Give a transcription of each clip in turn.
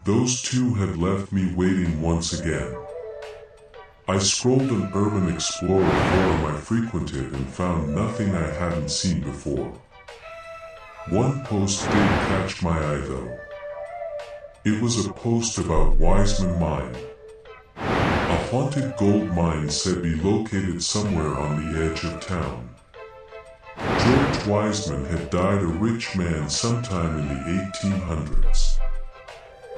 Those two had left me waiting once again. I scrolled an Urban Explorer forum I frequented and found nothing I hadn't seen before. One post did catch my eye though. It was a post about Wiseman Mine. A haunted gold mine said to be located somewhere on the edge of town. George Wiseman had died a rich man sometime in the 1800s.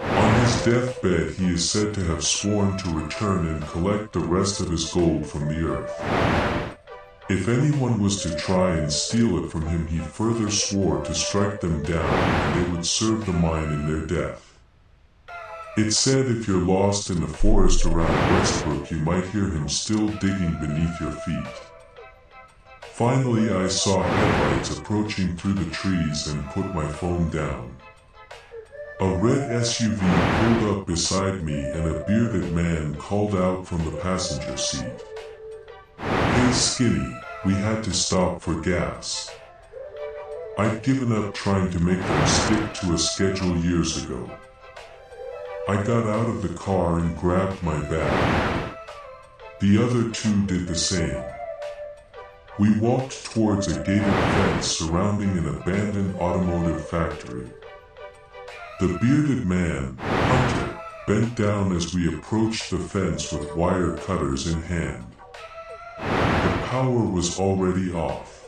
On his deathbed, he is said to have sworn to return and collect the rest of his gold from the earth. If anyone was to try and steal it from him, he further swore to strike them down and they would serve the mine in their death. It said if you're lost in the forest around Westbrook, you might hear him still digging beneath your feet. Finally, I saw headlights approaching through the trees and put my phone down. A red SUV pulled up beside me and a bearded man called out from the passenger seat. "Hey Skinny, we had to stop for gas." I'd given up trying to make them stick to a schedule years ago. I got out of the car and grabbed my bag. The other two did the same. We walked towards a gated fence surrounding an abandoned automotive factory. The bearded man, Hunter, bent down as we approached the fence with wire cutters in hand. The power was already off.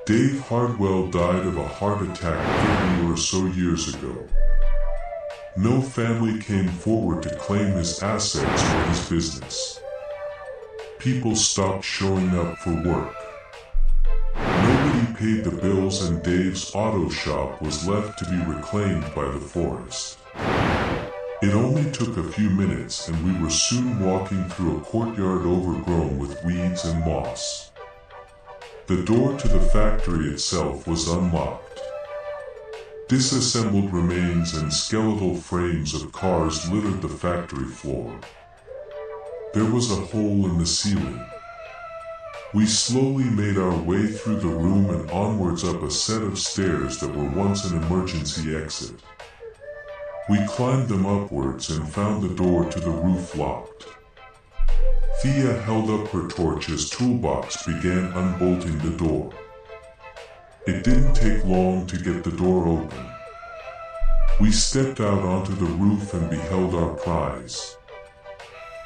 Dave Hardwell died of a heart attack 30 or so years ago. No family came forward to claim his assets or his business. People stopped showing up for work. Nobody paid the bills and Dave's auto shop was left to be reclaimed by the forest. It only took a few minutes and we were soon walking through a courtyard overgrown with weeds and moss. The door to the factory itself was unlocked. Disassembled remains and skeletal frames of cars littered the factory floor. There was a hole in the ceiling. We slowly made our way through the room and onwards up a set of stairs that were once an emergency exit. We climbed them upwards and found the door to the roof locked. Thea held up her torch as Toolbox began unbolting the door. It didn't take long to get the door open. We stepped out onto the roof and beheld our prize.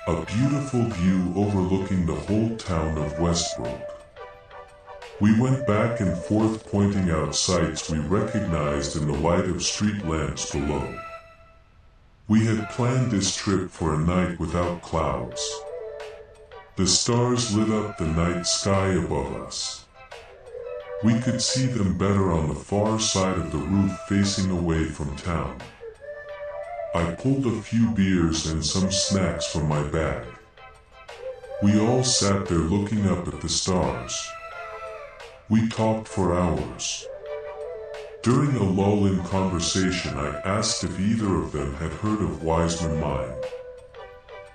A beautiful view overlooking the whole town of Westbrook. We went back and forth pointing out sights we recognized in the light of street lamps below. We had planned this trip for a night without clouds. The stars lit up the night sky above us. We could see them better on the far side of the roof facing away from town. I pulled a few beers and some snacks from my bag. We all sat there looking up at the stars. We talked for hours. During a lull in conversation, I asked if either of them had heard of Wiseman Mine.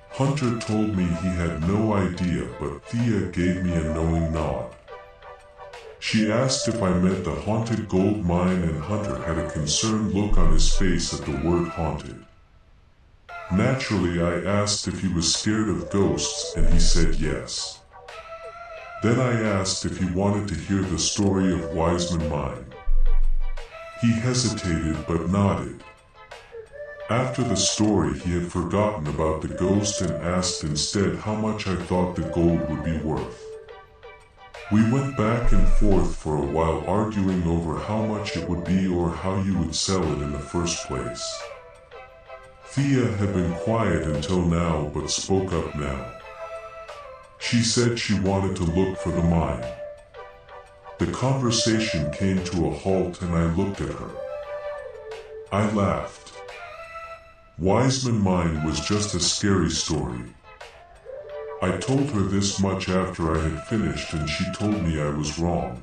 Hunter told me he had no idea, but Thea gave me a knowing nod. She asked if I meant the haunted gold mine, and Hunter had a concerned look on his face at the word haunted. Naturally, I asked if he was scared of ghosts, and he said yes. Then I asked if he wanted to hear the story of Wiseman Mine. He hesitated but nodded. After the story, he had forgotten about the ghost and asked instead how much I thought the gold would be worth. We went back and forth for a while, arguing over how much it would be or how you would sell it in the first place. Thea had been quiet until now but spoke up now. She said she wanted to look for the mine. The conversation came to a halt and I looked at her. I laughed. Wiseman Mine was just a scary story. I told her this much after I had finished and she told me I was wrong.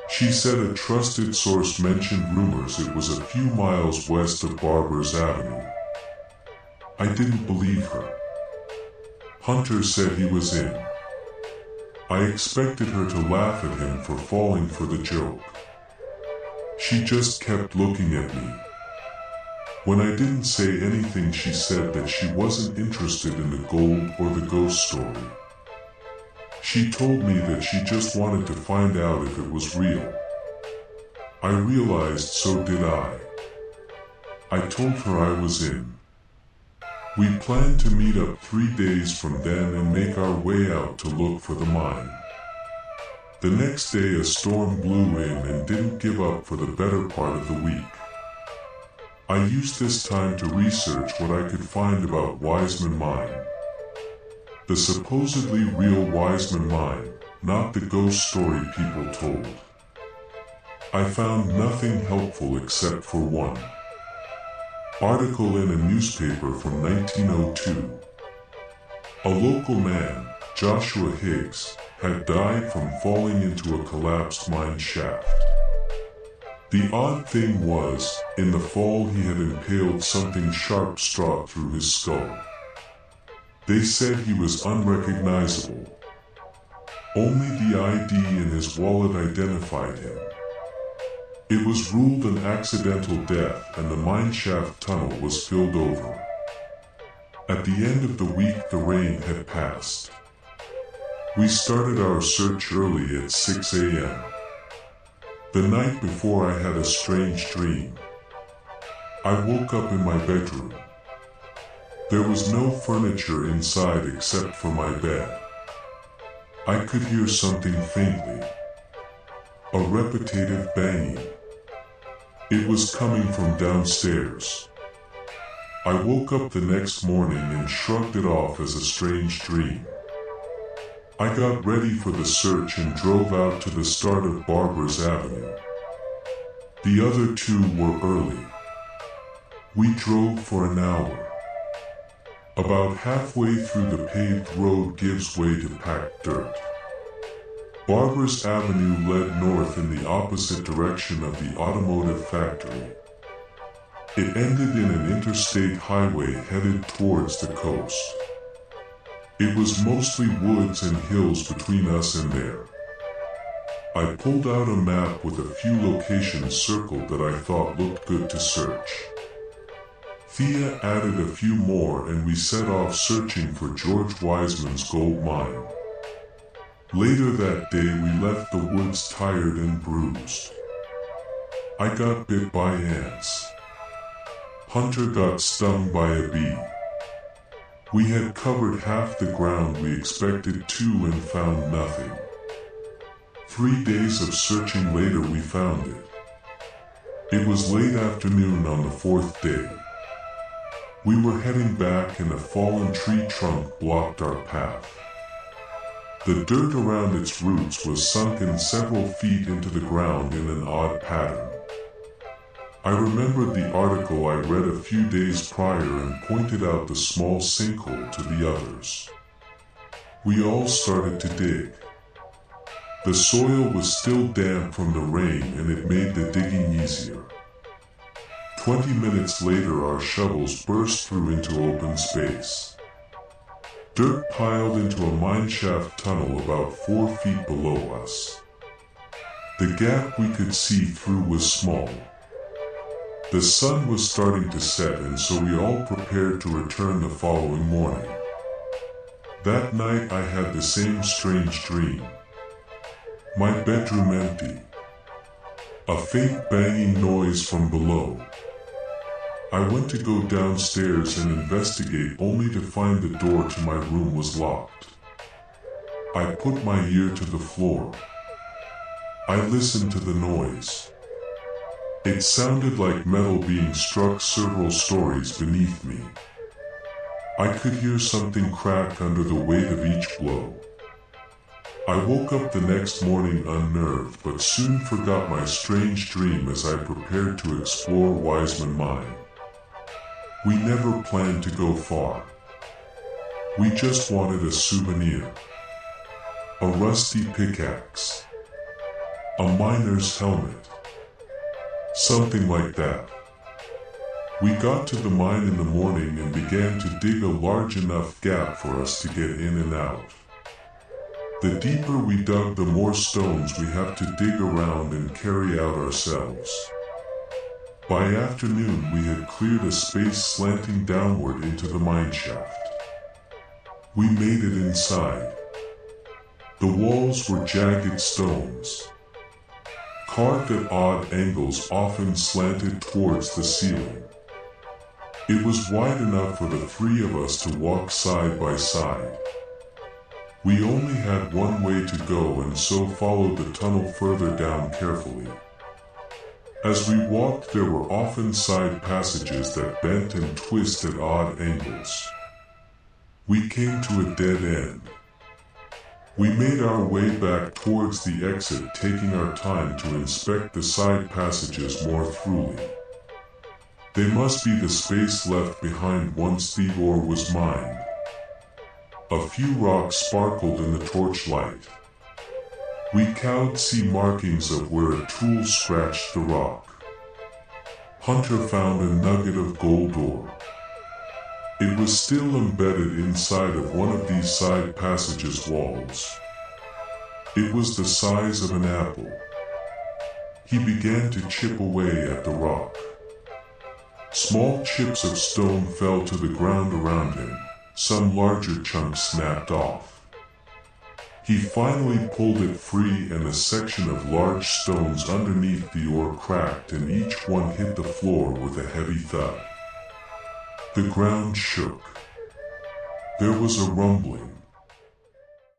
She said a trusted source mentioned rumors it was a few miles west of Barbers Avenue. I didn't believe her. Hunter said he was in. I expected her to laugh at him for falling for the joke. She just kept looking at me. When I didn't say anything, she said that she wasn't interested in the gold or the ghost story. She told me that she just wanted to find out if it was real. I realized so did I. I told her I was in. We planned to meet up 3 days from then and make our way out to look for the mine. The next day a storm blew in and didn't give up for the better part of the week. I used this time to research what I could find about Wiseman Mine. The supposedly real Wiseman Mine, not the ghost story people told. I found nothing helpful except for one article in a newspaper from 1902. A local man, Joshua Higgs, had died from falling into a collapsed mine shaft. The odd thing was, in the fall he had impaled something sharp struck through his skull. They said he was unrecognizable. Only the ID in his wallet identified him. It was ruled an accidental death and the mineshaft tunnel was filled over. At the end of the week the rain had passed. We started our search early at 6 a.m. The night before I had a strange dream. I woke up in my bedroom. There was no furniture inside except for my bed. I could hear something faintly. A repetitive banging. It was coming from downstairs. I woke up the next morning and shrugged it off as a strange dream. I got ready for the search and drove out to the start of Barbers Avenue. The other two were early. We drove for an hour. About halfway through the paved road gives way to packed dirt. Barbers Avenue led north in the opposite direction of the automotive factory. It ended in an interstate highway headed towards the coast. It was mostly woods and hills between us and there. I pulled out a map with a few locations circled that I thought looked good to search. Thea added a few more and we set off searching for George Wiseman's gold mine. Later that day we left the woods tired and bruised. I got bit by ants. Hunter got stung by a bee. We had covered half the ground we expected to and found nothing. 3 days of searching later we found it. It was late afternoon on the 4th day. We were heading back and a fallen tree trunk blocked our path. The dirt around its roots was sunken several feet into the ground in an odd pattern. I remembered the article I read a few days prior and pointed out the small sinkhole to the others. We all started to dig. The soil was still damp from the rain and it made the digging easier. 20 minutes later our shovels burst through into open space. Dirt piled into a mineshaft tunnel about 4 feet below us. The gap we could see through was small. The sun was starting to set and so we all prepared to return the following morning. That night I had the same strange dream. My bedroom empty. A faint banging noise from below. I went to go downstairs and investigate only to find the door to my room was locked. I put my ear to the floor. I listened to the noise. It sounded like metal being struck several stories beneath me. I could hear something crack under the weight of each blow. I woke up the next morning unnerved but soon forgot my strange dream as I prepared to explore Wiseman Mine. We never planned to go far. We just wanted a souvenir. A rusty pickaxe. A miner's helmet. Something like that. We got to the mine in the morning and began to dig a large enough gap for us to get in and out. The deeper we dug, the more stones we have to dig around and carry out ourselves. By afternoon, we had cleared a space slanting downward into the mineshaft. We made it inside. The walls were jagged stones, carved at odd angles, often slanted towards the ceiling. It was wide enough for the three of us to walk side by side. We only had one way to go and so followed the tunnel further down carefully. As we walked, there were often side passages that bent and twisted at odd angles. We came to a dead end. We made our way back towards the exit, taking our time to inspect the side passages more thoroughly. They must be the space left behind once the ore was mined. A few rocks sparkled in the torchlight. We could see markings of where a tool scratched the rock. Hunter found a nugget of gold ore. It was still embedded inside of one of these side passages walls. It was the size of an apple. He began to chip away at the rock. Small chips of stone fell to the ground around him. Some larger chunks snapped off. He finally pulled it free and a section of large stones underneath the ore cracked and each one hit the floor with a heavy thud. The ground shook. There was a rumbling.